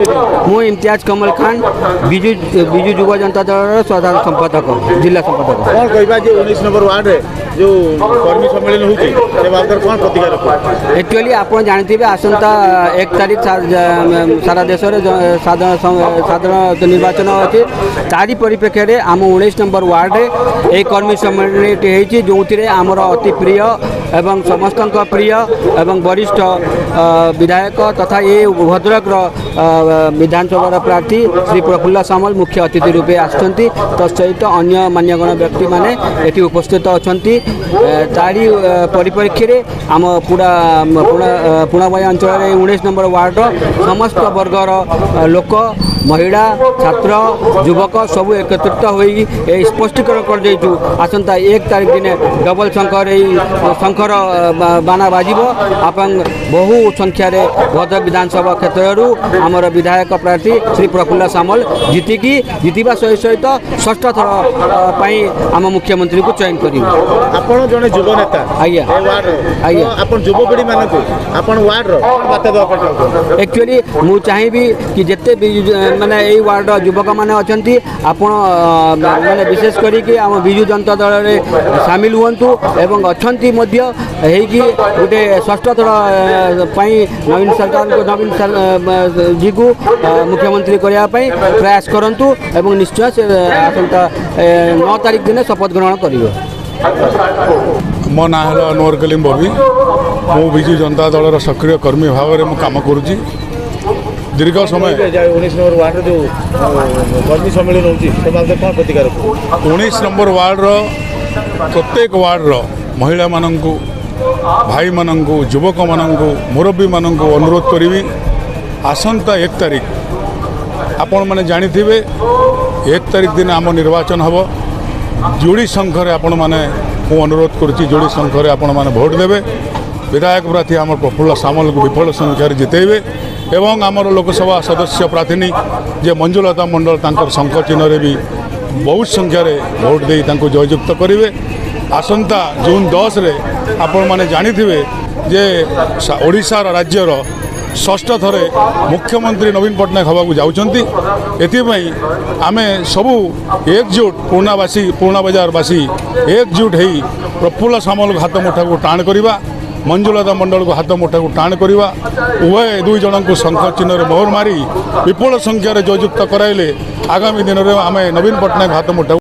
मु इम्तियाज कमल खान बिजु बिजु युवा जनता दल साधारण संपादक जिला संपादक। कौन कहबा जे 19 नंबर वार्ड रे जो कर्मी सम्मेलन होची से बाबद कौन प्रतिकार रखो? एक्चुअली आप जानते आसंता 1 तारीख सारा देश में साधारण निर्वाचन अच्छे तारी परिप्रेक्षी में आम 19 नंबर वार्ड रे एक कर्मी सम्मेलन जो आमर अति प्रिय एवं समस्त प्रिय एवं वरिष्ठ विधायक तथा ये भद्रक विधानसभा प्रार्थी श्री प्रफुल्ल सामल मुख्य अतिथि रूपे आसछंती तत्सहित अन्य मान्यगण व्यक्ति माने एटी उपस्थित अछंती। तारी परिप्रेक्षी रे आम पूरा पुणाबाई अंचल 19 नंबर वार्ड समस्त वर्गर लोक महिला छात्र युवक सबू एकत्रित होई स्पष्टीकरण कर देचु आसंता 1 तारीख दिन डबल शंकर बाना बाजिबो आपन बहु संख्या रे भद्रक विधानसभा क्षेत्र आमर विधायक प्रार्थी श्री प्रफुल्ल सामल जीतिबा सहित षष्ठ थर पाई आम मुख्यमंत्री को चयन करी। आपण जने युवा नेता आज्ञा आज्ञा आपण युवपीढ़ी मानक आपण वार्ड रो बात दवा पड़ो। एक्चुअली मु चाहिबी कि जेते माने एई वार्ड युवक माने अछंती आपण माने विशेष करी कि आम बिजु जनता दल रे शामिल हुंतु एवं अछंती मध्य हेगी गोटे षष्ठ थर पाई नवीन सरकार को नवीन जी को मुख्यमंत्री करने प्रयास करंतु एवं निश्चय से आसंता 9 तारीख दिन शपथ ग्रहण करिवे। मो ना है अनवर कलीम बबी मु बिजु जनता दल सक्रिय कर्मी भाव में काम करुँची दीर्घ समय 19 नंबर वार्ड जो कर्मी सम्मेलन होची से बाबद कौन प्रतिकार रखो? 19 नंबर वार्ड प्रत्येक वार्ड महिला माननकु भाई माननकु युवक माननकु मुरब्बी माननकु अनुरोध करी आसंता 1 तारीख आपण माने जानी थिबे 1 तारीख दिन आम निर्वाचन हबो जोड़ी संख्या आपण माने मु अनुरोध करुच्ची जोड़ी संख्या आपण माने भोट देवे विधायक प्रार्थी आम प्रफुल्ल सामल को विफल संख्या जितेबे एवं आमर लोकसभा सदस्य प्रार्थी जे मंजुलता मंडल तांकर शंख चिन्ह भी बहुत संख्यार भोट दे जययुक्त करेंगे। आसंता जून 10 रे आपण माने जानी थिबे जे ओडिशार राज्यर षष्ठ थरे मुख्यमंत्री नवीन पट्टनायक हवाक जाउछंती एथिपई आमे सबू एकजुट पूर्णा बजारवासी एकजुट होई प्रफुल्ल सामल हाथ मुठा को टाण करवा मंजुलता मंडल को हाथ मुठा को टाण करवा उभय दुई जन को शंख चिन्ह मोहर मारी विपुल संख्यार जययुक्त कराइले आगामी दिन में आम नवीन पट्टनायक हाथ मुठा